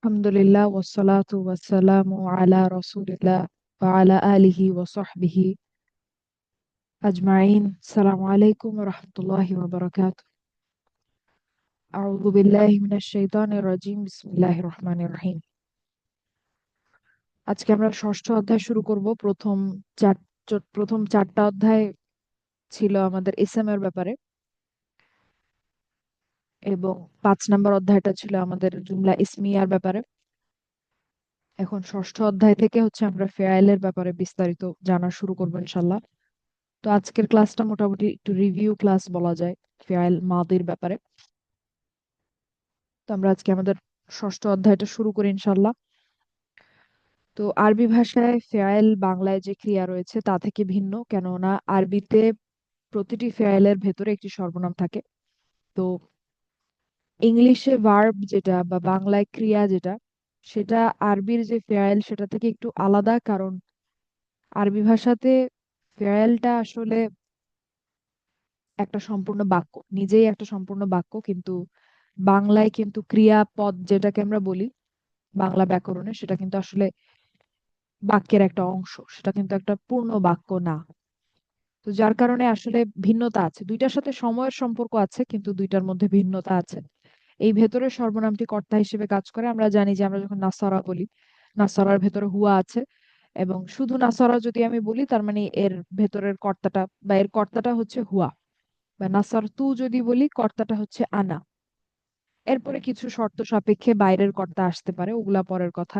আলহামদুলিল্লাহ ওয়াসসালাতু ওয়াসসালামু আলা রাসূলিল্লাহ ওয়া আলা আলিহি ওয়া সাহবিহি আজমাইন। আসসালামু আলাইকুম ওয়া রাহমাতুল্লাহি ওয়া বারাকাতুহু। আউযু বিল্লাহি মিনাশ শাইতানির রাজিম। বিসমিল্লাহির রহমানির রহিম। আজকে আমরা ষষ্ঠ অধ্যায় শুরু করব। চার প্রথম চারটা অধ্যায় ছিল আমাদের ইসম এর ব্যাপারে, এবং 5 নম্বর অধ্যায়টা ছিল আমাদের জুমলা ইসমিয়ার ব্যাপারে। এখন ষষ্ঠ অধ্যায় থেকে হচ্ছে আমরা ফেয়ালের ব্যাপারে বিস্তারিত জানা শুরু করবো ইনশাল্লাহ। তো আজকের ক্লাসটা মোটামুটি একটু রিভিউ ক্লাস বলা যায় ফেয়াল মাদির ব্যাপারে। তো আমরা আজকে আমাদের ষষ্ঠ অধ্যায়টা শুরু করি ইনশাল্লাহ। তো আরবি ভাষায় ফেয়াল বাংলায় যে ক্রিয়া রয়েছে তা থেকে ভিন্ন, কেননা আরবিতে প্রতিটি ফেয়ালের ভেতরে একটি সর্বনাম থাকে। তো ইংলিশে ভার্ব যেটা বা বাংলায় ক্রিয়া যেটা, সেটা আরবির যে ফেয়াল সেটা থেকে একটু আলাদা, কারণ আরবি ভাষাতে ফেয়ালটা আসলে একটা সম্পূর্ণ বাক্য, নিজেই একটা সম্পূর্ণ বাক্য, কিন্তু বাংলায় কিন্তু ক্রিয়াপদ যেটাকে আমরা বলি বাংলা ব্যাকরণে, সেটা কিন্তু আসলে বাক্যের একটা অংশ, সেটা কিন্তু একটা পূর্ণ বাক্য না। তো যার কারণে আসলে ভিন্নতা আছে, দুইটার সাথে সময়ের সম্পর্ক আছে কিন্তু দুইটার মধ্যে ভিন্নতা আছে। এই ভেতরে সর্বনামটি কর্তা হিসেবে কাজ করে। আমরা জানি যে আমরা যখন নাসারা বলি, নাসারার ভেতরে হুয়া আছে, এবং শুধু নাসারা যদি আমি বলি তার মানে এর ভেতরের কর্তাটা বা এর কর্তাটা হচ্ছে হুয়া। বা নাসার তু যদি বলি কর্তাটা হচ্ছে আনা। এরপরে কিছু শর্ত সাপেক্ষে বাইরের কর্তা আসতে পারে, ওগুলা পরের কথা।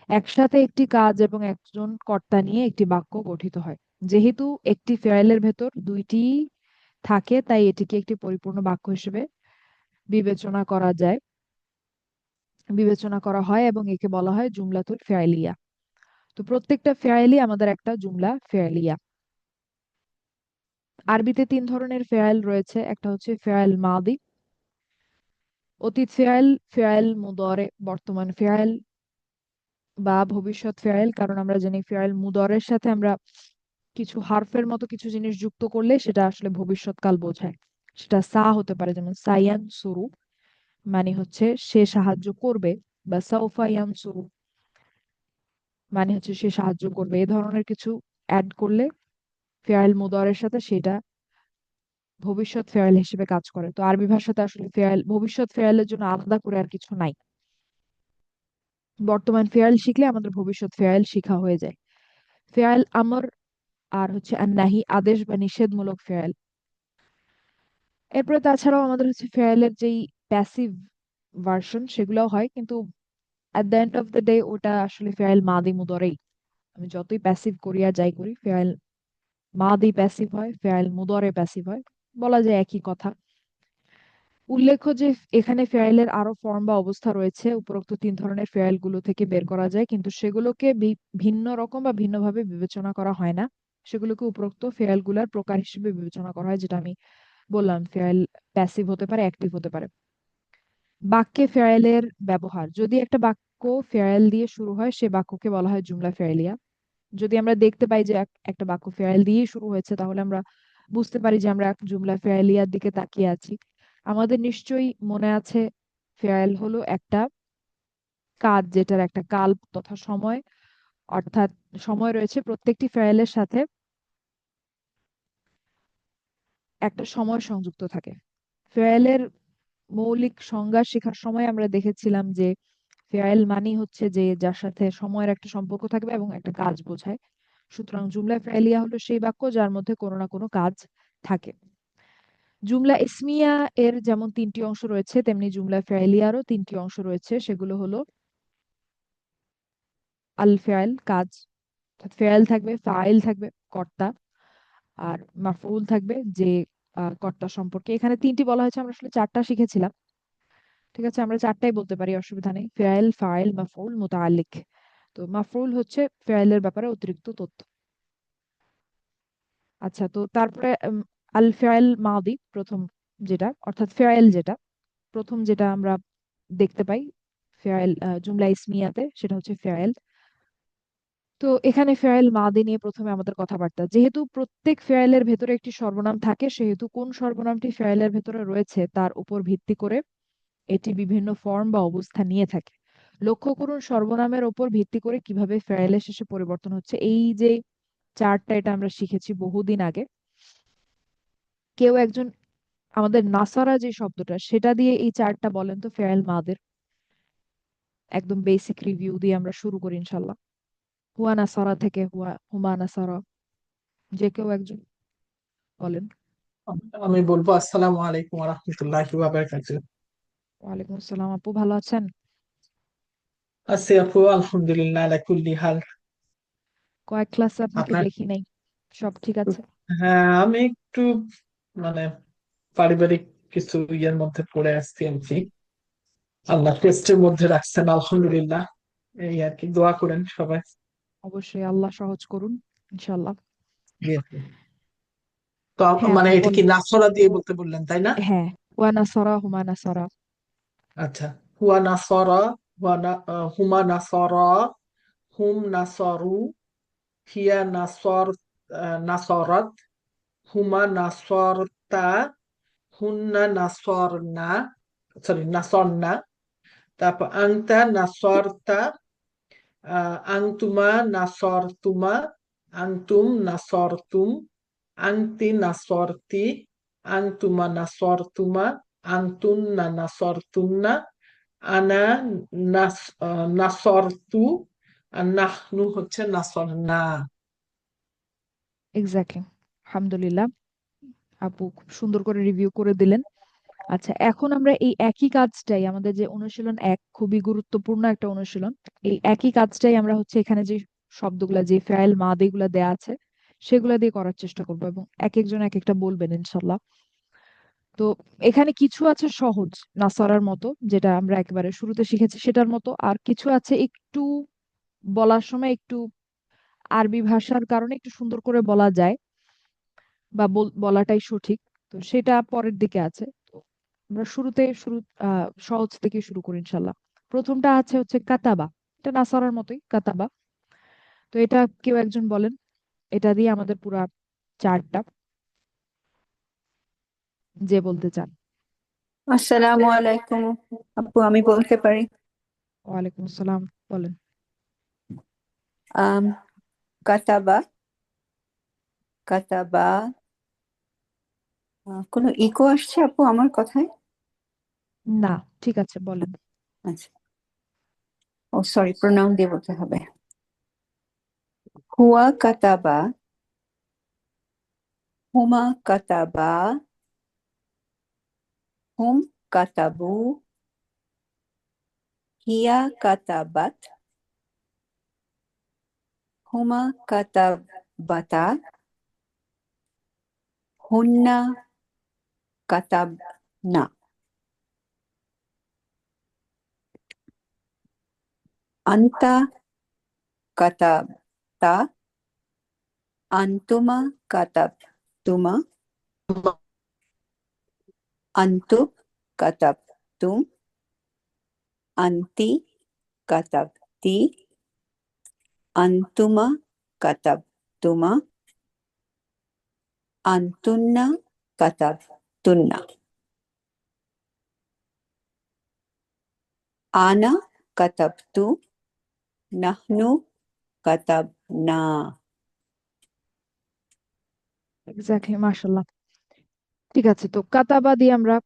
একসাথে একটি কাজ এবং একজন কর্তা নিয়ে একটি বাক্য গঠিত হয়। যেহেতু একটি ফেয়ালের ভেতর দুইটি থাকে, তাই এটিকে একটি পরিপূর্ণ বাক্য হিসেবে বিবেচনা করা যায়, বিবেচনা করা হয়, এবং একে বলা হয় জুমলাতুল ফেয়ালিয়া। তো প্রত্যেকটা ফেয়ালি আমাদের একটা জুমলা ফেয়ালিয়া। আরবিতে 3 ধরনের ফেয়াল রয়েছে। একটা হচ্ছে ফেয়াল মাদি, অতীত ফেয়াল, ফেয়াল মুদরে বর্তমান ফেয়াল, বা ভবিষ্যৎ ফেয়াল। কারণ আমরা জানি ফেয়াল মুদরের সাথে আমরা কিছু হারফের মতো কিছু জিনিস যুক্ত করলে সেটা আসলে ভবিষ্যৎকাল বোঝায়। সেটা সা হতে পারে, যেমন সায়ান সুরু মানে হচ্ছে সে সাহায্য করবে, বা সাউফা ইয়ান সুরু মানে হচ্ছে সে সাহায্য করবে। এ ধরনের কিছু অ্যাড করলে ফেয়াল মুদরের সাথে সেটা ভবিষ্যৎ ফেয়াল হিসেবে কাজ করে। তো আরবি ভাষাতে আসলে ফেয়াল ভবিষ্যৎ ফেয়ালের জন্য আলাদা করে আর কিছু নাই। বর্তমান ফেয়াল শিখলে আমাদের ভবিষ্যৎ ফেয়াল শিখা হয়ে যায়। ফেয়াল আমর আর হচ্ছে আন্নাহি, আদেশ বা নিষেধমূলক ফেয়াল। এরপরে তাছাড়াও আমাদের হচ্ছে ফেয়ালের যেই প্যাসিভ ভার্সন সেগুলোও হয়, কিন্তু at the end of the day ওটা আসলে ফেয়াল মাদি মুদরেই। আমি যতই প্যাসিভ করি আর যাই করি, ফেয়াল মাদি প্যাসিভ হয়, ফেয়াল মুদরে প্যাসিভ হয়, বলা যায় একই কথা। উল্লেখ্য যে এখানে ফেয়ালের আরো ফর্ম বা অবস্থা রয়েছে, উপরোক্ত 3 ধরনের ফেয়াল গুলো থেকে বের করা যায়, কিন্তু সেগুলোকে ভিন্ন রকম বা ভিন্নভাবে বিবেচনা করা হয় না। সেগুলোকে উপরোক্ত ফেয়াল গুলার প্রকার হিসেবে বিবেচনা করা হয়, যেটা আমি বললাম ফেয়াল প্যাসিভ হতে পারে, অ্যাক্টিভ হতে পারে। বাক্যে ফেয়ালের ব্যবহার, যদি একটা বাক্য ফেয়াল দিয়ে শুরু হয় সে বাক্যকে বলা হয় জুমলা ফেয়ালিয়া। যদি আমরা দেখতে পাই যে একটা বাক্য ফেয়াল দিয়ে শুরু হয়েছে, তাহলে আমরা বুঝতে পারি যে আমরা এক জুমলা ফেয়ালিয়ার দিকে তাকিয়ে আছি। আমাদের নিশ্চয়ই মনে আছে ফেয়াল হলো একটা কাজ যেটার একটা কাল তথা সময়, অর্থাৎ সময় রয়েছে। প্রত্যেকটি ফেয়ালের সাথে একটা সময় সংযুক্ত থাকে। ফেয়ালের মৌলিক সংজ্ঞা শেখার সময় আমরা দেখেছিলাম যে ফেয়াল মানি হচ্ছে যে যার সাথে সময়ের একটা সম্পর্ক থাকবে এবং একটা কাজ বোঝায়। সুতরাং জুমলা ফেয়ালিয়া হলো সেই বাক্য যার মধ্যে কোনো না কোনো কাজ থাকে। জুমলা ইসমিয়া এর যেমন 3টি অংশ রয়েছে, তেমনি জুমলা ফেয়ালিয়ারও 3টি অংশ রয়েছে। সেগুলো হলো আল ফেয়াল কাজ, অর্থাৎ ফেয়াল থাকবে, ফাইল থাকবে কর্তা, আর মাফউল থাকবে যে কর্তা সম্পর্কে। এখানে 3টি বলা হয়েছে, আমরা আসলে 4টা শিখেছিলাম। ঠিক আছে, আমরা 4টাই বলতে পারি, অসুবিধা নেই। ফেয়াল, ফাইল, মাফউল, মুতাআল্লিক। তো মাফউল হচ্ছে ফেয়ালের ব্যাপারে অতিরিক্ত তথ্য। আচ্ছা, তো তারপরে আল ফেয়াল মাদি প্রথম যেটা, অর্থাৎ ফেয়াল যেটা প্রথম যেটা আমরা দেখতে পাই ফেয়াল জুমলা ইসমিয়াতে, সেটা হচ্ছে ফেয়াল। তো এখানে ফেয়াল মাদি নিয়ে প্রথমে আমাদের কথাবার্তা। যেহেতু প্রত্যেক ফেয়ালের ভেতরে একটি সর্বনাম থাকে, সেহেতু কোন সর্বনামটি ফেয়ালের ভেতরে রয়েছে তার উপর ভিত্তি করে এটি বিভিন্ন ফর্ম বা অবস্থা নিয়ে থাকে। লক্ষ্য করুন সর্বনামের ওপর ভিত্তি করে কিভাবে ফেরেলের শেষে পরিবর্তন হচ্ছে। এই যে চার্টটা, এটা আমরা শিখেছি বহুদিন আগে। কেউ একজন আমাদের নাসারা যে শব্দটা, সেটা দিয়ে এই চার্টটা বলেন তো ফেরেল মাদের। একদম বেসিক রিভিউ দিয়ে আমরা শুরু করি ইনশাল্লাহ। হুয়া নাসারা থেকে হুমা নাসারা, যে কেউ একজন বলেন। আমি বলবো আসসালামু আলাইকুম ওয়া রাহমাতুল্লাহি ওয়া বারাকাতুহু। ওয়ালাইকুম আসসালাম। আপু ভালো আছেন? আছি আপু, আলহামদুলিল্লাহ আলা কুল্লি হাল। কয়েক ক্লাসে আপনাকে আপনার? দেখি নাই। সব ঠিক আছে? হ্যাঁ, আমি একটু মানে পারিবারিক কিছু ইয়ের মধ্যে পড়ে আসছি আর কি। আল্লাহ টেস্টের মধ্যে রাখছেন, আলহামদুলিল্লাহ। এই আর কি, দোয়া করেন সবাই। অবশ্যই আল্লাহ সহজ করুন, ইনশাল্লাহ। জি আপু। তো হ্যাঁ মানে আপু এটা কি বলেন। নাসরা দিয়ে বলতে বললেন, তাই না? হ্যাঁ, ওয়া নাসারা হুমা নাসারা। আচ্ছা। হুয়া নাসরা, হুমা নাসরা, হুম নাসরু, হিয়া নাসরাত, হুমা নাসরতা, হুন্না নাসরনা, সরি নাসরনা। তারপর আংতা নাসরতা, আংতুমা নাসরতুমা, আংতুম নাসরতুম, আংতি নাসরতি, আংতুমা নাসরতুমা, আংতুন্না নাসরতুন্না, আনা নাসরতু, আর নাহনু হচ্ছে নাসরনা। এক্স্যাক্টলি। আলহামদুলিল্লাহ, আপু খুব সুন্দর করে রিভিউ করে দিলেন। আচ্ছা, এখন আমরা এই একই কাজটাই, আমাদের যে অনুশীলন এক, খুবই গুরুত্বপূর্ণ একটা অনুশীলন। এই একই কাজটাই আমরা হচ্ছে এখানে যে শব্দগুলা, যে ফেল মাদ এগুলা দেয়া আছে, সেগুলা দিয়ে করার চেষ্টা করবো, এবং এক একজন এক একটা বলবেন ইনশাল্লাহ। তো এখানে কিছু আছে সহজ, নাসারার মতো, যেটা আমরা একেবারে শুরুতে শিখেছি সেটার মতো, আর কিছু আছে একটু বলার সময় একটু আরবি ভাষার কারণে একটু সুন্দর করে বলা যায়, বা বলাটাই সঠিক। তো সেটা পরের দিকে আছে। তো আমরা শুরু সহজ থেকে শুরু করি ইনশাল্লাহ। প্রথমটা আছে হচ্ছে কাতাবা। এটা নাসারার মতোই, কাতাবা। তো এটা কেউ একজন বলেন। এটা দিয়ে আমাদের পুরা চারটা, যে বলতে চান। আসসালামু আলাইকুম আপু, আমি বলতে পারি। ওয়ালাইকুম আসসালাম, বলেন। আম কাতাবা। কাতাবা। কোনো ইকো আসছে আপু আমার কথায়? না, ঠিক আছে, বলেন। আচ্ছা। ও সরি, প্রোনাউন দিয়ে বলতে হবে। হুয়া কাতাবা, হুমা কাতাবা, হুম কাতাবু, হিয়া কাতাবাত, হুমা কাতাবাতা, হুন্না কাতাবনা, আন্তা কাতাবতা, আন্তুমা কাতাবতুমা, আন্তুম কাতাবতুম, আন্তি কাতাবতি, আন্তুমা কাতাবতুমা, আন্তুন্না কাতাবতুন্না, আনা কাতাবতু, নাহনু কাতাবনা। এক্স্যাক্টলি, মাশাল্লাহ। ঠিক আছে, তো কাতাবা দিয়ে আমরা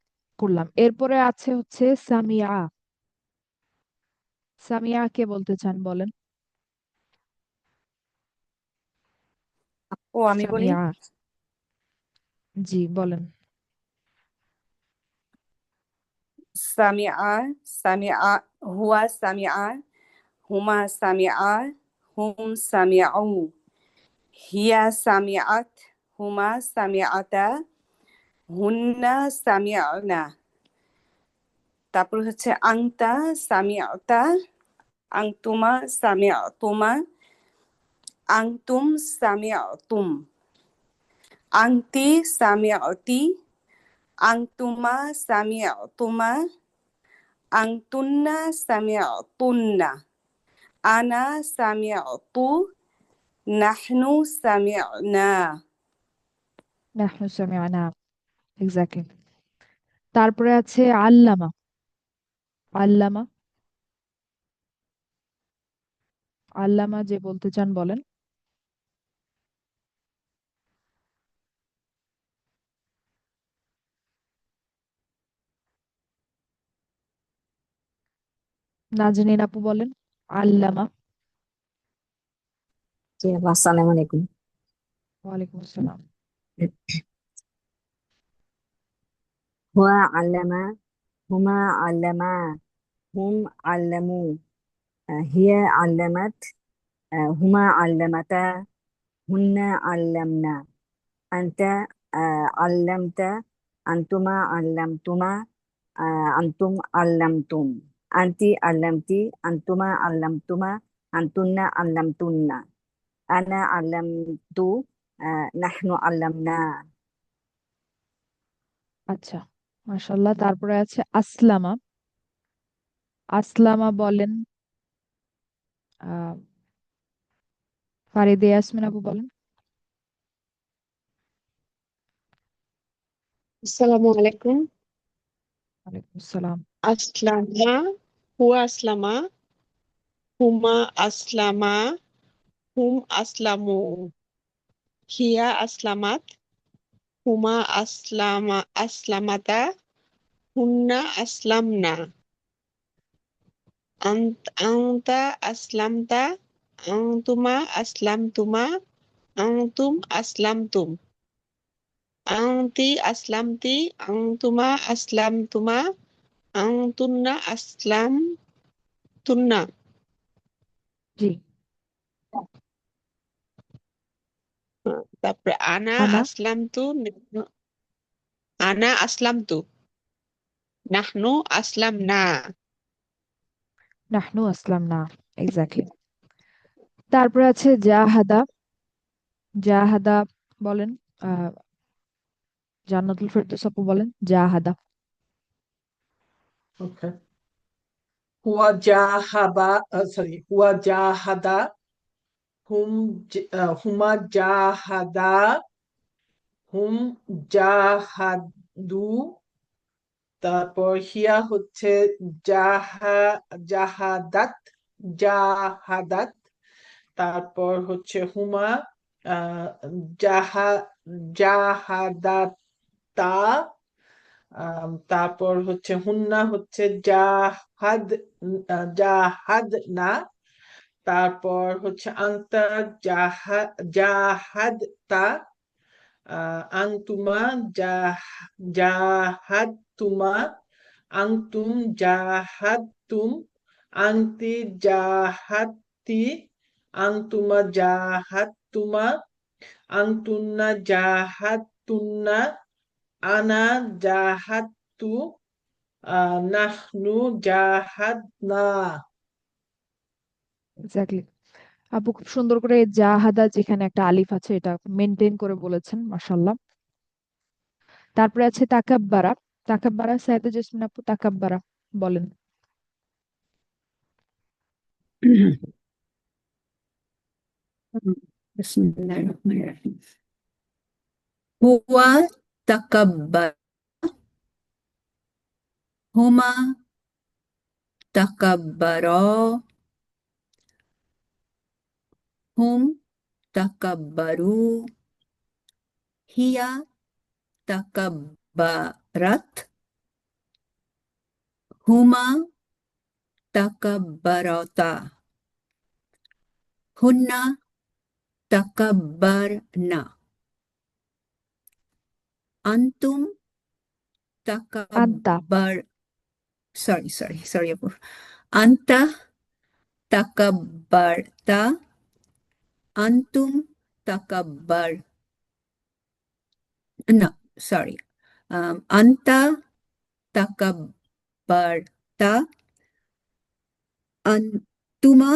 করলাম। এরপরে আছে হচ্ছে সামিয়া। সামিয়া কে বলতে চান, বলেন। ও আমি বলি। সামিয়া, জি বলেন। সামিআ। সামিআ। হুয়া সামিআ, হুমা সামিআ, হুম সামিআউ, হিয়া সামিআত, হুমা সামিআতা, হুন্না সামিআনা। তারপর হচ্ছে আংতা সামিআতা, আংতুমা সামিআতুমা, আংতুম সামিআতুম, আংতি সামিআতি, আংতুমা সামিআতুমা, আংতুন্না সামিআতুন্না, আনা সামিআতু, নাহনু সামিআনা। নাহনু সামিআনা, এক্স্যাক্টলি। তারপরে আছে আল্লামা। আল্লামা। আল্লামা যে বলতে চান বলেন। নাজনীন আপু বলেন আল্লামা। জি আপু, আসসালামু আলাইকুম। ওয়ালাইকুম আসসালাম। হুয়া আল্লামা, হুমা আল্লামা, হুম আল্লামু, হিয়া আল্লামাত, হুমা আল্লামাতা, হুন্না আল্লামনা, আনতা আল্লামতা, আনতুমা আল্লামতুমা, আনতুম আল্লামতুম, আনতি আল্লামতি, আনতুমা আল্লামতুমা, আনতুন্না আল্লামতুন্না, আনা আল্লামতু, নাহনু আল্লামনা। আচ্ছা, মাশাল্লাহ। তারপরে আছে আসলামা। আসলামা বলেন আহ ফারিদে ইয়াসমিন আপু বলেন। আসসালামু আলাইকুম। ওয়ালাইকুম আসসালাম। আসলামা, হুয়া আসলামা, হুমা আসলামা, হুম আসলামু, হিয়া আসলামাত, হুমা আসলামাতা, হুন্না আসলামনা, আনতা আসলামতা, আনতুমা আসলামতুমা, আনতুম আসলামতুম, আনতি আসলামতি, আনতুমা আসলামতুমা, আনতুন্না আসলামতুন্না। জি। তারপরে আনা। আনা আসলাম তু, নাহনু আসলাম না। নাহনু আসলাম না। এক্স্যাক্টলি। তারপরে আছে জাহাদা। জাহাদা বলেন আহ জান্নাতুল ফেরদৌস আপু বলেন জাহাদা। ওকে। হুয়া জাহাবা, সরি, হুয়া জাহাদা, হুমা জাহাদা, হুম জাহাদু। তারপর হিয়া হচ্ছে জাহা জাহাদাত, জাহাদাত। তারপর হচ্ছে হুমা আহ জাহা জাহাদাতা। তারপর হচ্ছে হুন্না হচ্ছে জাহাদ, জাহাদ না। তারপর হচ্ছে আন্তা জাহাদতা, আনতুমা জাহাদতুমা, আনতুম জাহাদতুম, আনতি জাহাদতি, আনতুমা জাহাদতুমা, আনতুন্না জাহাদতুন্না, আনা জাহাদতু, নাহনু জাহাদনা। এক্স্যাক্টলি। আপু খুব সুন্দর করে জাহাদা যেখানে একটা আলিফ আছে এটা মেনটেন করে বলেছেন, মাশাল্লাহ। তারপরে আছে তাকাব্বারা। তাকাব্বারা সাইদে জেসমিন আপু তাকাব্বারা বলেন। বিসমিল্লাহির রহমানির রহিম। হুয়া তাকাব্বার, হুমা তাকাব্বারা, হুম তাকাব্বারু, হিয়া তাকাব্বারাত, হুমা তাকাব্বারাতা, হুন্না তাকাব্বারনা, আনতুম আন্তা। তাকাব্বার, সরি আপু, আন্তা তাকাব্বারতা, আনতুম তাকাব্বার, না সরি, আন্তা তাকাব্বারতা, আনতুমা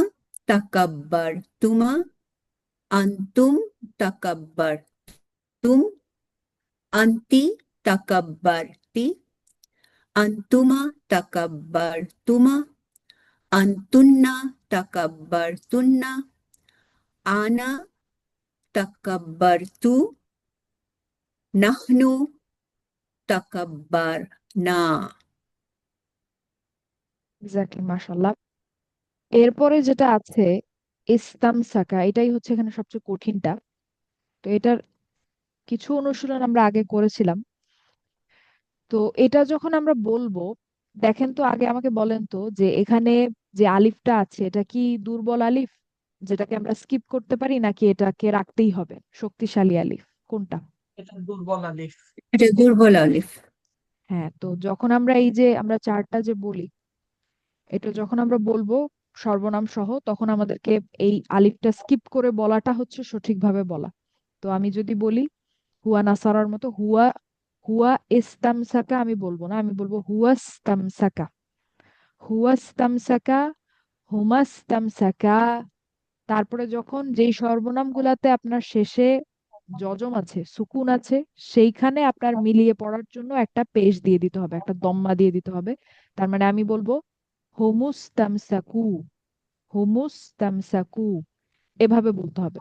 তাকাব্বারতুমা, আনতুম তাকাব্বারতুম, আন্তি তাকাব্বারতি, আনতুমা তাকাব্বারতুমা, আনতুন্না তাকাব্বারতুন্না, আনা তাকাব্বারতু, নাহনু তাকাব্বারনা। এক্স্যাক্টলি, মাশাল্লাহ। এরপরে যেটা আছে ইস্তামসাকা, এটাই হচ্ছে এখানে সবচেয়ে কঠিনটা। তো এটার কিছু অনুশীলন আমরা আগে করেছিলাম। তো এটা যখন আমরা বলবো, দেখেন তো আগে আমাকে বলেন তো যে এখানে যে আলিফটা আছে এটা কি দুর্বল আলিফ যেটাকে আমরা স্কিপ করতে পারি, নাকি এটাকে রাখতেই হবে শক্তিশালী আলিফ, কোনটা? এটা দুর্বল আলিফ। এটা দুর্বল আলিফ। হ্যাঁ, তো যখন আমরা এই যে আমরা চারটা যে বলি, এটা যখন আমরা বলবো সর্বনাম সহ, তখন আমাদেরকে এই আলিফটা স্কিপ করে বলাটা হচ্ছে সঠিকভাবে বলা। তো আমি যদি বলি হুয়া নাসারার মতো, হুয়া হুয়া ইস্তামসাকা আমি বলবো না, আমি বলবো হুয়াস্তামসাকা, হুয়াস্তামসাকা, হুমাস্তামসাকা। তারপরে যখন যেই সর্বনাম গুলাতে আপনার শেষে যজম আছে, সুকুন আছে, সেইখানে আপনার মিলিয়ে পড়ার জন্য একটা পেশ দিয়ে দিতে হবে, একটা দম্মা দিয়ে দিতে হবে। তার মানে আমি বলবো হুমুস্তামসাকু, হুমুস্তামসাকু, এভাবে বলতে হবে।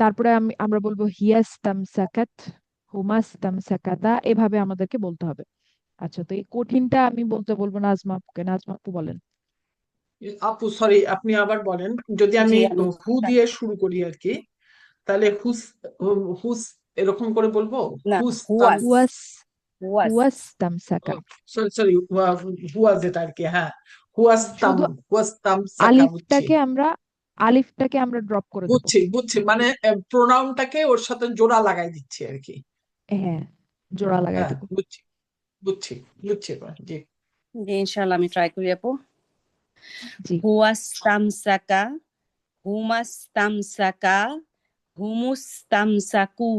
তারপরে আমরা বলবো হিয়াস্তামসাকাত, হুমাস্তামসাকাতা, এভাবে আমাদেরকে বলতে হবে। আচ্ছা, তো এই কঠিনটা আমি বলতে বলবো নাজমা আপুকে। নাজমা আপু বলেন। আপু সরি, আপনি আবার বলেন। যদি জি আমি আমি হু দিয়ে শুরু করি আর কি, তাহলে হুস এরকম করে বলবো। না, হুস তাম হুয়াস হুয়াস হুয়াস হুয়াস্তামসাকা, সরি সরি, হুয়া যেটা আর কি, হ্যাঁ, হুয়াস তাম, শুধু হুয়াস তাম সাকা, বুঝছি আলিফটাকে আমরা ড্রপ করে দেব। বুঝছি বুঝছি, মানে প্রোনাউনটাকে ওর সাথে জোড়া লাগাই দিচ্ছি আর কি। হ্যাঁ, জোড়া লাগাই হ্যাঁ দেব। বুঝছি বুঝছি বুঝছি এবার, জি। জি ইনশাআল্লাহ আমি ট্রাই করি আপু। জি, হুয়াস তামসাকা, হুমাস তামসাকা, হুমুস তামসাকু,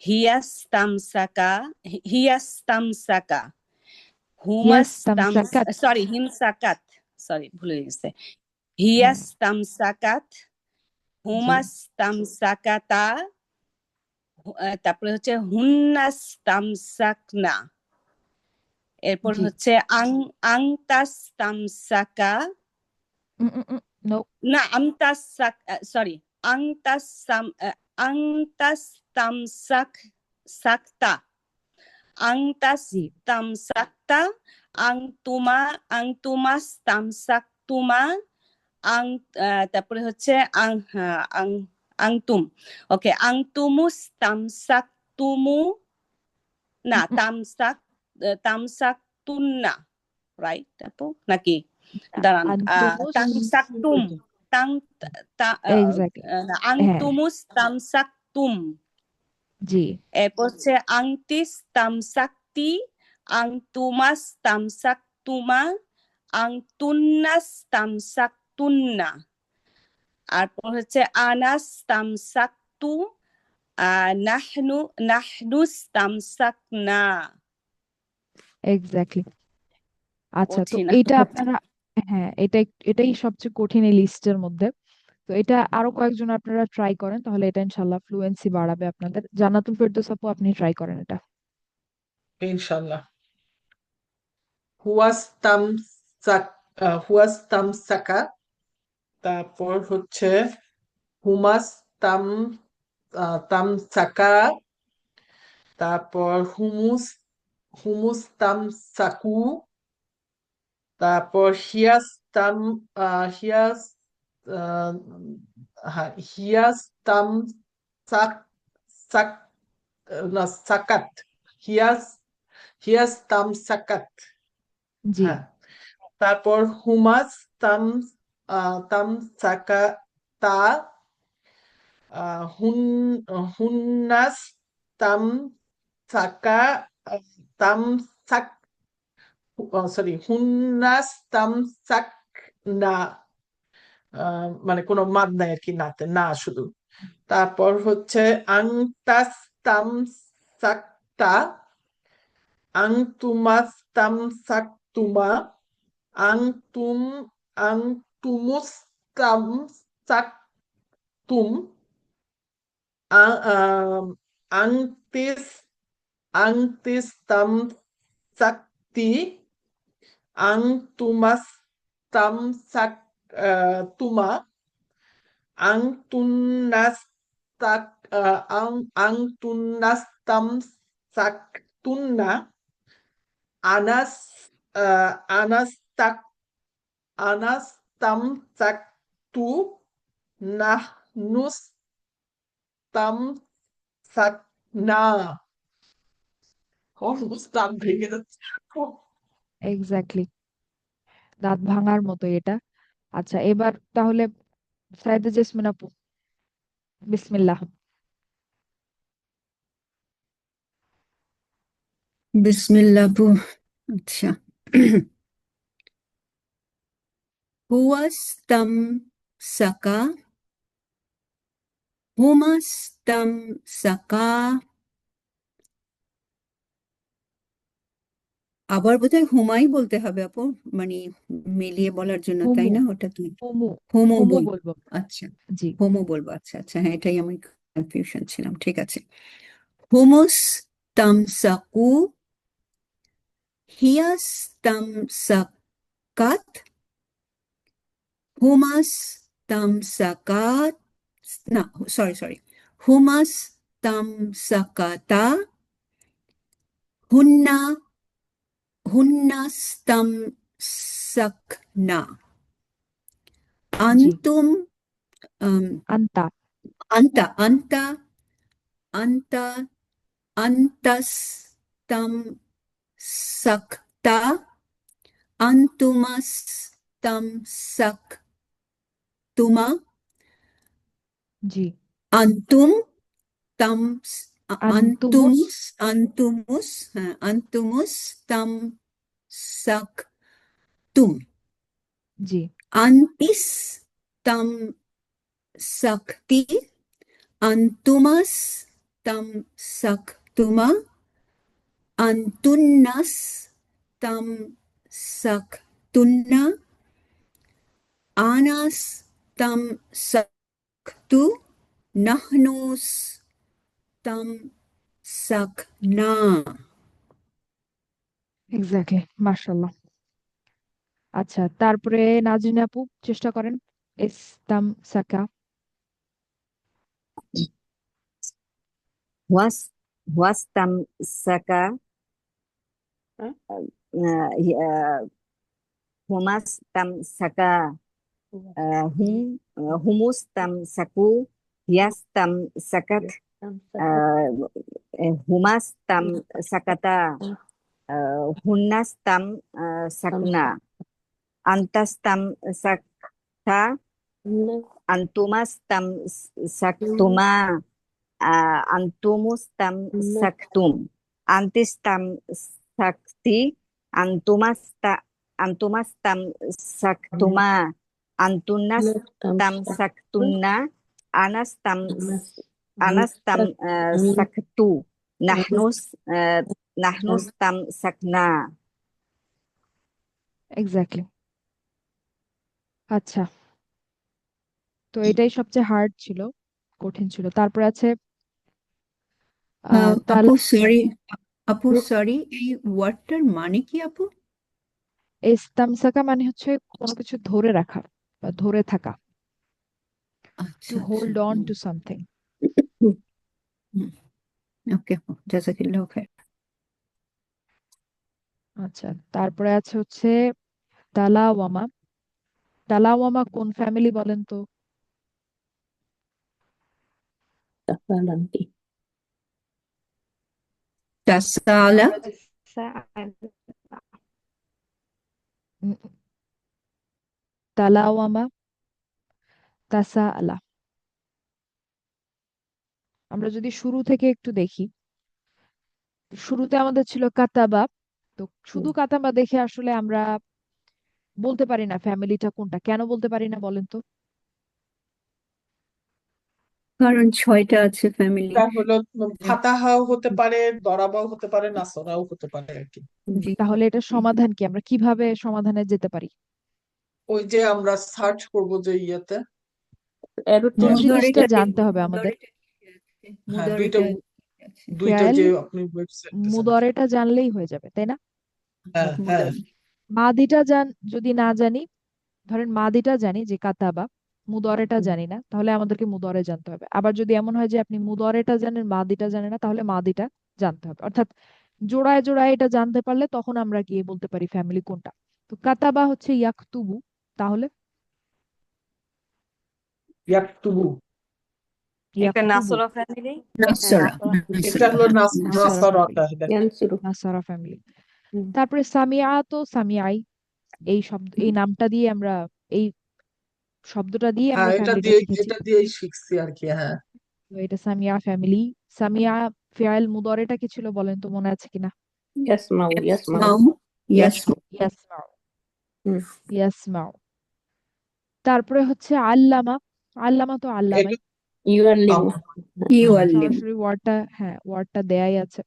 হিয়াস তামসাকা, হিয়াস তামসাকা, হুমাস তাম হিয়াস্তামসাকাত। সরি হিমসাকাত, সরি ভুলে গেছে। হ্যাঁ, হিয়াস তামসাকাত, জি, হুমাস তামসাকাতা, তারপরে হচ্ছে হুন্নাস তামসাকনা, এরপর জি। হচ্ছে আংতাস তামসাকা, নো। না আমতাস সরি, আংতাস আংতাস তামসাক সাকতা, আংতাস জি, তামসাকতা, আংতুমা আংতুমাস তামসাকতুমা, আং তারপরে হচ্ছে আংতুম, ওকে, আংতুমুস তামসাকতুমু, না তামসাক তামসাকতুন্না, রাইট আপু নাকি? দাঁড়ান, আনতুমুস। তামসাকতুম, তাং এক্স্যাক্টলি। হ্যাঁ, আংতুমুস তামসাকতুম, জি, এরপর হচ্ছে আংতিস তামসাকতি, আংতুমাস তামসাকতুমা, আংতুন্নাস তামসাকতুন্না, তারপর হচ্ছে আনাস তামসাকতু, নাহনু নাহনুস তামসাকনা। এক্স্যাক্টলি। আচ্ছা, তো কঠিন এইটা আপু। আপনারা, হ্যাঁ, এটাই সবচেয়ে কঠিন এই লিস্টের মধ্যে। তো এটা আরো কয়েকজন আপনারা ট্রাই করেন, তাহলে এটা ইনশাল্লাহ ফ্লুয়েন্সি বাড়াবে আপনাদের। জান্নাতুল ফেরদৌস আপু, আপনি ট্রাই করেন এটা। ইনশাল্লাহ। হুয়াস তাম সাক, হুয়াস তাম সাকা, তারপর হচ্ছে হুমাস তাম, তাম সাকা, তারপর হুমুস তাম সাকু, তারপর হিয়াস তাম, হিয়াস, আহ, হ্যাঁ, হিয়াস তাম সাক, সাক, না সাকাত, হিয়াস, হিয়াস তাম সাকাত, জি, হ্যাঁ। তারপর হুমাস তাম, তাম সাকা তা, হুন, হুন্নাস তাম সাকা, তাম সাক, সরি, হুন্নাস তাম সাক না, মানে কোনো মাদ নাই আর কি, নাতে না শুধু। তারপর হচ্ছে আংতাস তাম সাকতা, আংতুমাস তাম সাকতুমা, আংতুম, আংতুমুস তাম সাকতুম, আংতিস, আংতিস তাম সাকতি, আংতুমাস তাম সাক তুমা, আংতুন্নাস তাক, আংতুন্নাস তাম সাকতুন্না, আনাস, আনাস তাক, আনাস তাম তু নাহনুস্তামসাকনা। অলমোস্ট দাঁত ভেঙে যাচ্ছে। এক্স্যাক্টলি, দাঁত ভাঙার মতো এটা। আচ্ছা, এবার তাহলে সাইদা জেসমিন আপু, বিসমিল্লাহ। বিসমিল্লাহ আপু। আচ্ছা। হুয়াস্তাম সাকা, হুমাস্তাম সাকা। আবার বোধহয় হুমাই বলতে হবে আপু, মানে মিলিয়ে বলার জন্য, তাই হুমু, না? ওটা কি হুমু, হোমো হুমু বলবো? বলবো। আচ্ছা, জি হোমো বলবো। আচ্ছা আচ্ছা, হ্যাঁ, এটাই আমি কনফিউশন ছিলাম। ঠিক আছে। হুমুস তামসাকু, হিয়াস তামসাকাত, হুমাস তামসাকাত, না, সরি সরি, হুমাস তামসাকাতা, হুন্না হুন্নাস তামসাকনা, জি। আন্তুম আম, আন্তা। আন্তা আন্তা আন্তা আন্তাস তামসাকতা, আন্তুমাস তামসাকতুমা, জি। আন্তুম তাম আন্তুমুস। আন্তুমুস আন্তুমুস, হ্যাঁ, আন্তুমুস তামসাকতুম, জি। আন্তিস তামসাকতি, আন্তুমাস তামসাকতুমা, আন্তুন্নাস তামসাকতুন্না, আনাস তামসাকতু, নাহনুস তামসাকনা। এক্স্যাক্টলি, মাশাআল্লাহ। আচ্ছা, তারপরে নাজরিন আপু চেষ্টা করেন। ইস্তাম সাকা। ওয়াস ওয়াস্তাম সাকা, হুমাস তাম সাকা, হুম হুমুস তাম সাকু, হিয়াস তাম সাকাত, হুমাস তাম সাকাতা, হুন্নাস তাম সাকনা, আন্তাস তাম সাকতা, antumas tam saktuma, antumus tam saktum, antis tam sakti, antumas antumas tam saktuma, antunas tam saktunna, anas tam anas tam saktu, nahnus nahnus tam sakna. Exactly. আচ্ছা, তো এটাই সবচেয়ে হার্ড ছিল, কঠিন ছিল। তারপর আছে আপু তালা। সরি, আপু সরি, এই ওয়ার্ডটার মানে কি আপু? ইস্তামসাকা মানে হচ্ছে কোনো কিছু ধরে রাখা বা ধরে থাকা, টু আচ্ছা আচ্ছা, হোল্ড অন টু সামথিং। ওকে, জাজাকিল্লাহ খাইর। আচ্ছা, তারপরে আছে হচ্ছে তালাওয়ামা। তালাওয়ামা কোন ফ্যামিলি বলেন তো? তাসালা, উম, তালাওয়ামা, তাসা আলা। আমরা যদি শুরু থেকে একটু দেখি, শুরুতে আমাদের ছিল কাতাবা। তো শুধু কাতাবা দেখে আসলে আমরা বলতে পারি না ফ্যামিলিটা কোনটা। কেন বলতে পারি না বলেন তো? কারণ 6টা আছে ফ্যামিলি। এটা হলো ফাতাহাও হতে পারে, দরাবাও হতে পারে, নাসরাও হতে পারে আর কি। জি তাহলে এটা সমাধান কি? আমরা কিভাবে সমাধানে যেতে পারি? ওই যে আমরা সার্চ করব যে ইয়েতে, কোন জিনিসটা মুদারিটা জানতে দেখবো, হবে আমাদের? মুদারিটা কি আছে, হ্যাঁ দুইটা, মুদারিটা কি আছে। দুইটা ফেল, যে আপনি ওয়েবসাইটে সার্চ। মুদরেটা জানলেই হয়ে যাবে, তাই না? হ্যাঁ হ্যাঁ। মুদারি, মাদিটা যদি না জানি, ধরেন মাদিটা জানি যে কাতাবা, মুদরেটা জানি না, তাহলে আমাদেরকে মুদরে জানতে হবে। আবার যদি এমন হয় যে আপনি মুদরেটা জানেন মাদিটা জানেন না, তাহলে মাদিটা জানতে হবে। অর্থাৎ জোড়ায় জোড়ায় এটা জানতে পারলে তখন আমরা গিয়ে বলতে পারি ফ্যামিলি কোনটা। তো কাতাবা হচ্ছে ইয়াকতুবু, তাহলে ইয়াকতুবু। একটা ইয়াকতুবু নাসরা ফ্যামিলি, নাসরা এটা হলো নাসরা নাসারা নাসারাটা ফ্যামিলি, দেখেন। ينصر নাসারা ফ্যামিলি। তারপরে সামিয়া তো সামিয়াই, এই শব্দ এই নামটা দিয়ে আমরা এই শব্দটা দিয়ে হ্যাঁ আমরা এটা ফ্যামিলিটা দিয়ে শিখেছি। এটা দিয়েই শিখছি আর কি। হ্যাঁ তো এটা সামিয়া ফ্যামিলি। সামিয়া ফিআল মুদারেটা কি ছিল বলেন তো, মনে আছে কিনা? يسمع يسمع ইয়াসমাউ ইয়াসমাউ ইয়াসমাউ, مم. ইয়াসমাউ। তারপরে হচ্ছে আল্লামা, আল্লামা তো আল্লামাই, এটা يعلم ইউআল্লিম সরাসরি ওয়ার্ডটা, হ্যাঁ ওয়ার্ডটা দেয়াই আছে।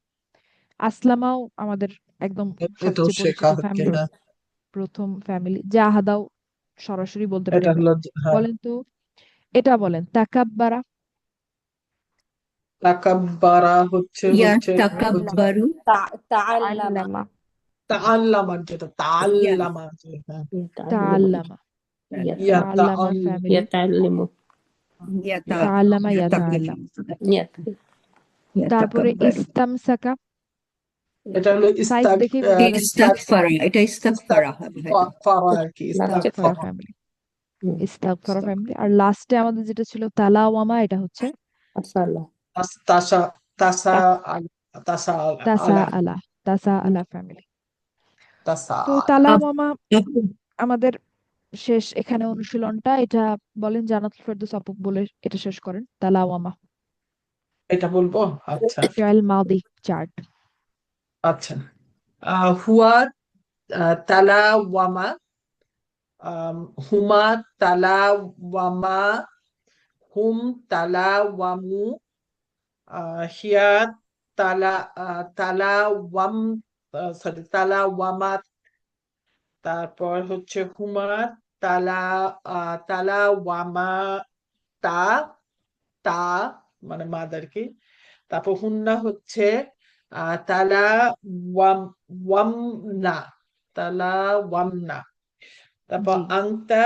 আসলামাও আমাদের একদম এটাও সবচেয়ে শেখা পরিচিত হচ্ছে। ফ্যামিলি, হ্যাঁ প্রথম ফ্যামিলি। জাহাদাও সরাসরি বলতে পারি এটা আমরা। হলো হ্যাঁ। বলেন তো, এটা বলেন তাকাব্বারা। তাকাব্বারা হচ্ছে ইয়া হচ্ছে তাকাব্বারু তাআল্লামা, তাআল্লামা, যেটা ইয়া তাআল্লামা হ্যাঁ। يتعلم তাআল্লামা, ইয়া তাআল্লামা ফ্যামিলি। يتعلم তাআল্লামা ইয়াতাকাল্লাম ইয়াতাআল্লাম। তারপরে ইয়াতাকাব্বারু ইস্তামসাকা, এটা হলো সাইজ দেখে বুঝে যাচ্ছে ইস্তাগফারা এটা ইস্তাগফারা হবে হয়তো ইস্তাগফারা আর কি। ইস্তাগফারা ইস্তাগফারা ফ্যামিলি, ইস্তাগফারা ফ্যামিলি। আর লাস্টে আমাদের যেটা ছিল তালাওয়ামা, এটা হচ্ছে أصلا তাসা তাসা তাসা তাসা আলা আলা, তাসা আলা ফ্যামিলি। তাসা তো আলা। তালাওয়ামা আপু আমাদের শেষ এখানে অনুশীলনটা। এটা বলেন, জান্নাতুল ফেরদৌস আপু বলে এটা শেষ করেন। তালাওয়ামা এটা বলবো আচ্ছা ফিআল মাদি চার্ট। আচ্ছা। হুয়া তালাওয়ামা, হুমা তালাওয়ামা, হুম তালাওয়ামু, হিয়া তালাওয়াম, সরি তালাওয়ামাত। তারপর হচ্ছে হুমা তালা তালাওয়ামা তা, তা মানে মাদার কি। তারপর হুন্না হচ্ছে তালা ওয়ামনা, তালা ওয়ামনা। তারপর জি, আংতা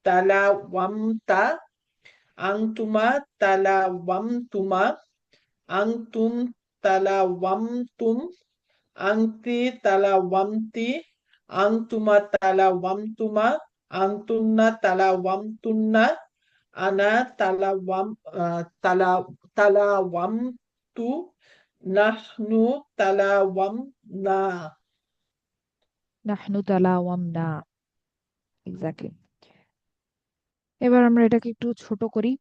তালা ওয়ামতা, আংতুমা তালা ওয়ামতুমা, আংতুম তালা ওয়ামতুম, আংতি তালা ওয়ামতি, আংতুমা তালা ওয়ামতুমা, আংতুন্না তালা ওয়ামতুন্না, আনা তালা ওয়াম তালা তালা ওয়ামতু, নাহনু তালা ওয়ামনা। নাহনু তালাওয়ামনা, এক্স্যাক্টলি। এবার আমরা এটাকে একটু ছোট করি।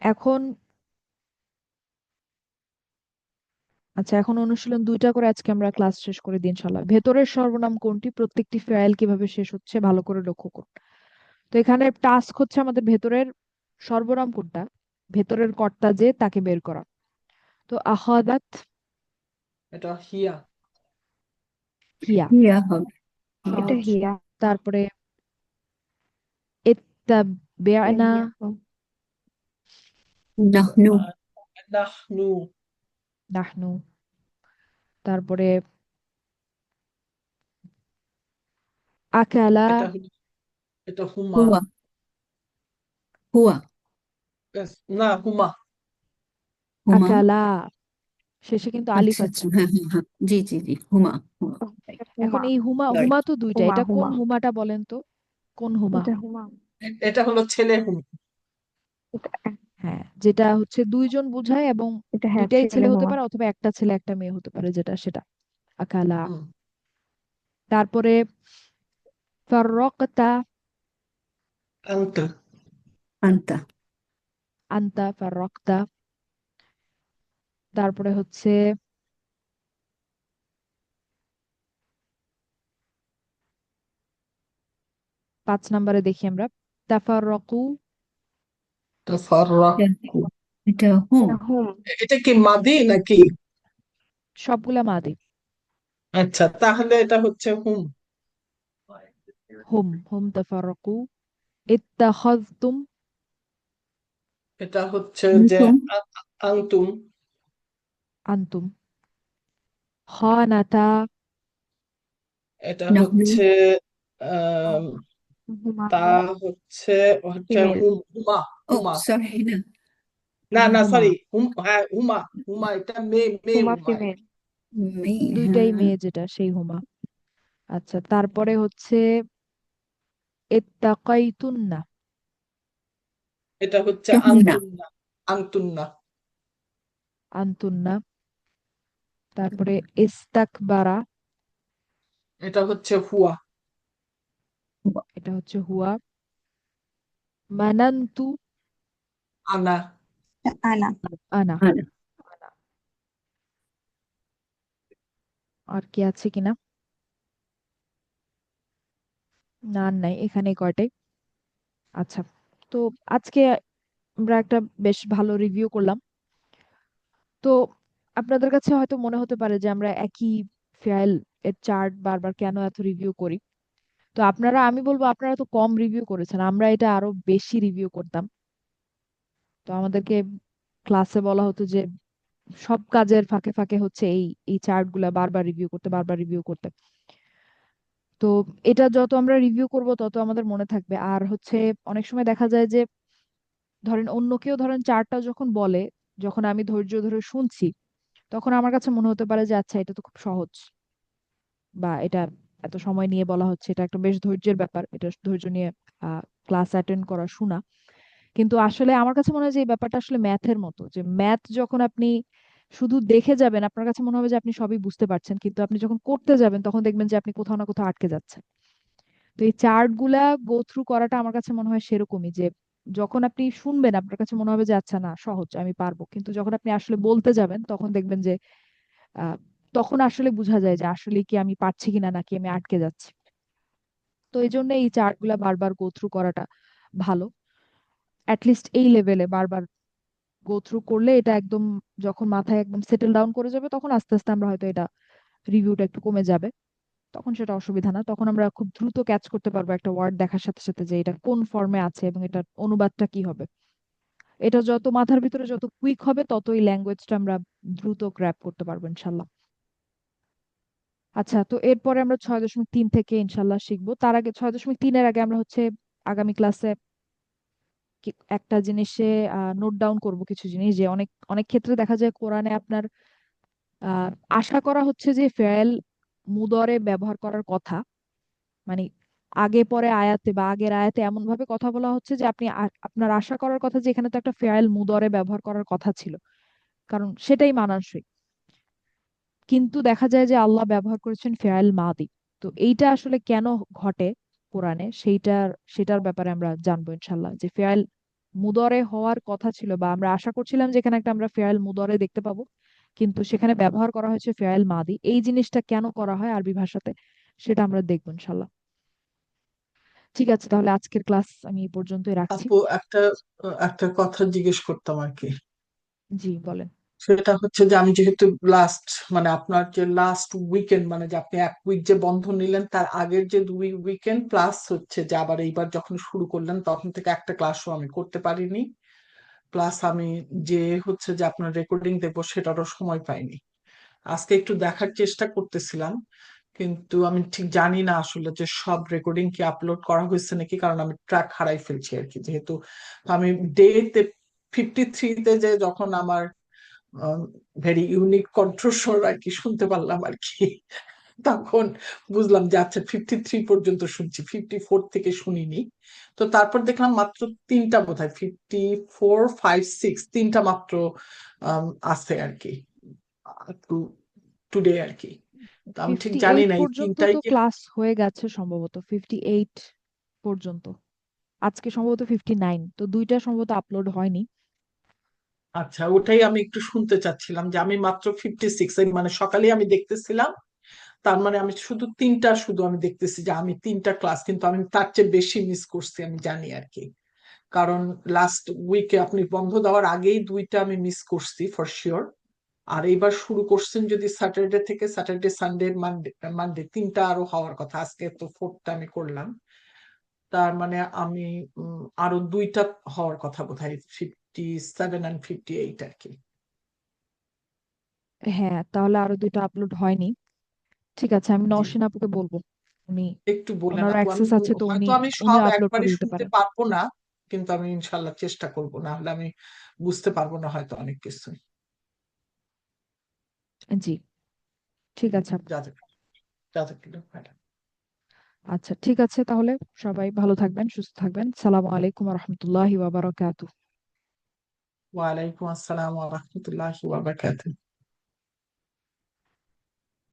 এখন আচ্ছা, এখন অনুশীলন 2টা করে আজকে আমরা ক্লাস শেষ করে দিই ইনশাল্লাহ। ভেতরের সর্বনাম কোনটি, প্রত্যেকটি ফেয়াল কিভাবে শেষ হচ্ছে ভালো করে লক্ষ্য করুন। তো এখানে টাস্ক হচ্ছে আমাদের ভেতরের সর্বনাম কোনটা, ভেতরের কর্তা যে তাকে বের করা। তো আহাদাত, এটা হিয়া। হিয়া, ইয়া হবে এটা সহজ। হিয়া, তারপরে ইত্তাবিআনা, নাহনু নাহনু, নাহনু। তারপরে আকালা, এটা হুমা। হুয়া হুয়া না হুমা। হুমা আকালা, শেষে কিন্তু আলিফ আচ্ছা আছে। আচ্ছা হ্যাঁ হ্যাঁ হ্যাঁ জি জি জি হুমা হুমা এখন হুমা, এই হুমা, Sorry. হুমা তো দুইটা, হুমা এটা কোন হুমা, হুমাটা বলেন তো, কোন হুমা? এটা হুমা, এটা হলো ছেলে হুমা। এটা হ্যাঁ, যেটা হচ্ছে দুইজন বোঝায় এবং এটা হ্যাঁ দুইটাই ছেলে ছেলে হতে হুমা, পারে অথবা একটা ছেলে একটা মেয়ে হতে পারে, যেটা সেটা আকালা। হুম। তারপরে ফাররাকতা, আংতা, আন্তা আনতা ফাররাকতা। তারপরে হচ্ছে 5 নম্বরে দেখি আমরা, তাফাররাকু, তাফাররাকু। এটা হুম এটা হুম, এটা কি মাদি নাকি? সবগুলা মাদি। আচ্ছা তাহলে এটা হচ্ছে হুম। হুম, হুম তাফাররাকু। ইত্তাখাযতুম, এটা হচ্ছে যে আন্তুম আংতুম। আনতুম। খানাতা, এটা নাহনু হচ্ছে আম, হুমা তা হচ্ছে হচ্ছে ফিমেল, হুমা, ও হুমা। সরি না না এটা না হুমা সরি, হ্যাঁ হুমা, হুমা এটা মেয়ে, মেয়ে হুমা হুমা। ফিমেল, মেয়ে দুইটাই হ্যাঁ মেয়ে, যেটা সেই হুমা। আচ্ছা, তারপরে হচ্ছে ইত্তাকাইতুন্না, এটা হচ্ছে তুন্না আন্তুন্না। আন্তুন্না। আন্তুন্না। তারপরে ইস্তাকবারা, এটা হচ্ছে হুয়া। এটা হচ্ছে হুয়া। মানান্তু, আনা। আনা। আনা। আনা আনা। আর কি আছে কিনা? না আর নাই, এখানে কয়টাই। আচ্ছা, তো আজকে আমরা একটা বেশ ভালো রিভিউ করলাম। তো আপনাদের কাছে হয়তো মনে হতে পারে যে আমরা একই ফাইল এর চার্ট বারবার কেন এত রিভিউ করি। তো আপনারা, আমি বলবো আপনারা তো কম রিভিউ করেছেন, আমরা এটা আরো বেশি রিভিউ করতাম। তো আমাদেরকে ক্লাসে বলা হতো যে সব কাজের ফাঁকে ফাঁকে হচ্ছে এই এই চার্ট গুলা বারবার রিভিউ করতে, বারবার রিভিউ করতে। তো এটা যত আমরা রিভিউ করব তত আমাদের মনে থাকবে। আর হচ্ছে অনেক সময় দেখা যায় যে ধরেন অন্য কেউ ধরেন চার্টটা যখন বলে, যখন আমি ধৈর্য ধরে শুনছি, তখন আমার কাছে মনে হতে পারে যে আচ্ছা এটা তো খুব সহজ, বা এটা এত সময় নিয়ে বলা হচ্ছে, এটা একটা বেশ ধৈর্যের ব্যাপার, এটা ধৈর্য নিয়ে ক্লাস অ্যাটেন্ড করা, শোনা। কিন্তু আসলে আমার কাছে মনে হয় যে এই ব্যাপারটা আসলে ম্যাথের মতো, যে ম্যাথ যখন আপনি শুধু দেখে যাবেন আপনার কাছে মনে হবে যে আপনি সবই বুঝতে পারছেন, কিন্তু আপনি যখন করতে যাবেন তখন দেখবেন যে আপনি কোথাও না কোথাও আটকে যাচ্ছেন। তো এই চার্ট গুলা গো থ্রু করাটা আমার কাছে মনে হয় সেরকমই, যে যখন আপনি শুনবেন আপনার কাছে মনে হবে যে আচ্ছা না সহজ, আমি পারবো, কিন্তু যখন আপনি আসলে বলতে যাবেন তখন দেখবেন যে আহ তখন আসলে বোঝা যায় যে আসলে কি আমি পারছি কিনা নাকি আমি আটকে যাচ্ছি। তো এই জন্য এই চার্ট গুলা বারবার গো থ্রু করাটা ভালো। অ্যাটলিস্ট এই লেভেলে বারবার গো থ্রু করলে এটা একদম, যখন মাথায় একদম সেটেল ডাউন করে যাবে তখন আস্তে আস্তে আমরা হয়তো এটা রিভিউটা একটু কমে যাবে, তখন সেটা অসুবিধা না। তখন আমরা খুব দ্রুত ক্যাচ করতে পারবো একটা ওয়ার্ড দেখার সাথে সাথে যে এটা কোন ফর্মে আছে এবং এটার অনুবাদটা কি হবে। এটা যত মাথার ভিতরে যত কুইক হবে ততই ল্যাঙ্গুয়েজটা আমরা দ্রুত গ্র্যাব করতে পারবো ইনশাল্লাহ। আচ্ছা, তো এরপরে আমরা 6.3 থেকে ইনশাল্লাহ শিখবো। তার আগে 6.3-এর আগে আমরা হচ্ছে আগামী ক্লাসে একটা জিনিসে নোট ডাউন করব কিছু জিনিস, যে অনেক অনেক ক্ষেত্রে দেখা যায় কোরআনে আপনার আহ আশা করা হচ্ছে যে ফেল মুদরে ব্যবহার করার কথা, মানে আগে পরে আয়াতে বা আগের আয়াতে এমন ভাবে কথা বলা হচ্ছে যে আপনি আপনার আশা করার কথা যে এখানে তো একটা ফেল মুদরে ব্যবহার করার কথা ছিল, কারণ সেটাই মানানসই। কিন্তু দেখা যায় যে আল্লাহ ব্যবহার করেছেন ফেল মাদি। তো এইটা আসলে কেন ঘটে কোরআনে, সেটার ব্যাপারে আমরা জানবো ইনশাল্লাহ, যে ফেল মুদরে হওয়ার কথা ছিল, বা আমরা আশা করছিলাম যে এখানে একটা আমরা ফেল মুদরে দেখতে পাবো, কিন্তু সেখানে ব্যবহার করা হয়েছে ফেল মাদি। এই জিনিসটা কেন করা হয় আরবি ভাষাতে, সেটা আমরা দেখবো ইনশাল্লাহ। ঠিক আছে, তাহলে আজকের ক্লাস আমি এই পর্যন্তই রাখছি। আপু, একটা একটা কথা জিজ্ঞেস করতাম আর কি। জি বলেন। সেটা হচ্ছে যে আমি যেহেতু লাস্ট, মানে আপনার যে লাস্ট উইকেন্ড, মানে যে আপনি এক উইক যে বন্ধ নিলেন তার আগের যে 2 উইকেন্ড প্লাস হচ্ছে যে আবার এইবার যখন শুরু করলেন তখন থেকে একটা ক্লাসও আমি করতে পারিনি। প্লাস আমি যে হচ্ছে যে আপনার রেকর্ডিং দেবো সেটারও সময় পাইনি। আজকে একটু দেখার চেষ্টা করতেছিলাম, কিন্তু আমি ঠিক জানি না আসলে যে সব রেকর্ডিং কি আপলোড করা হয়েছে নাকি, কারণ আমি ট্র্যাক হারাই ফেলছি আর কি। যেহেতু আমি ডেতে 53-তে যে যখন আমার ভেরি ইউনিক কণ্ঠস্বর আর কি শুনতে পারলাম আর কি, তখন বুঝলাম যে আচ্ছা 53 পর্যন্ত শুনছি, 54 থেকে শুনিনি। তো তারপর দেখলাম মাত্র তিনটা, বোধহয় 54, 5, 6 তিনটা মাত্র আছে আর কি টুডে আর কি। তো আমি ঠিক জানি 58 না এই পর্যন্ত তিনটাই তো কি। ক্লাস হয়ে গেছে সম্ভবত, 58 পর্যন্ত। আজকে সম্ভবত 59, তো দুইটা সম্ভবত আপলোড হয়নি। আচ্ছা, ওটাই আমি একটু শুনতে চাচ্ছিলাম যে আমি মাত্র 56, মানে সকালে আমি দেখতেছিলাম, তার মানে আমি শুধু তিনটা, শুধু আমি দেখতেছি যে আমি তিনটা ক্লাস, কিন্তু আমি তার চেয়ে বেশি মিস করছি আমি জানি আর কি। কারণ লাস্ট উইকে আপনি বন্ধ দেওয়ার আগেই দুইটা আমি মিস করছি ফর শিওর। আর এইবার শুরু করছেন যদি স্যাটারডে থেকে, স্যাটারডে সানডে মানডে, মানডে তিনটা আরো হওয়ার কথা, আজকে তো ফোর্থটা আমি করলাম। তার মানে আমি আরো দুইটা হওয়ার কথা বোধহয়, 57 and 58 আর কি। হ্যাঁ, তাহলে আরো দুইটা আপলোড হয়নি। ঠিক আছে, আমি জি, নওশিন আপুকে বলবো, উনি, একটু বলেন ওনার আপু। আমি অ্যাক্সেস আছে তো উনি হয়তো আমি উনি সব আপলোড একবারে করে দিতে শুনতে পারেন। পারবো না, কিন্তু আমি ইনশাল্লাহ চেষ্টা করবো, না হলে আমি বুঝতে পারবো না হয়তো অনেক কিছু। জি, ঠিক আছে আপু। যাতে যাতে আচ্ছা, ঠিক আছে, তাহলে সবাই ভালো থাকবেন, সুস্থ থাকবেন। সালামু আলাইকুম রহমতুল্লাহি ওয়া বারাকাতুহু। ওয়ালাইকুম আসসালাম ওয়া রাহমাতুল্লাহি ওয়া বারাকাতুহু।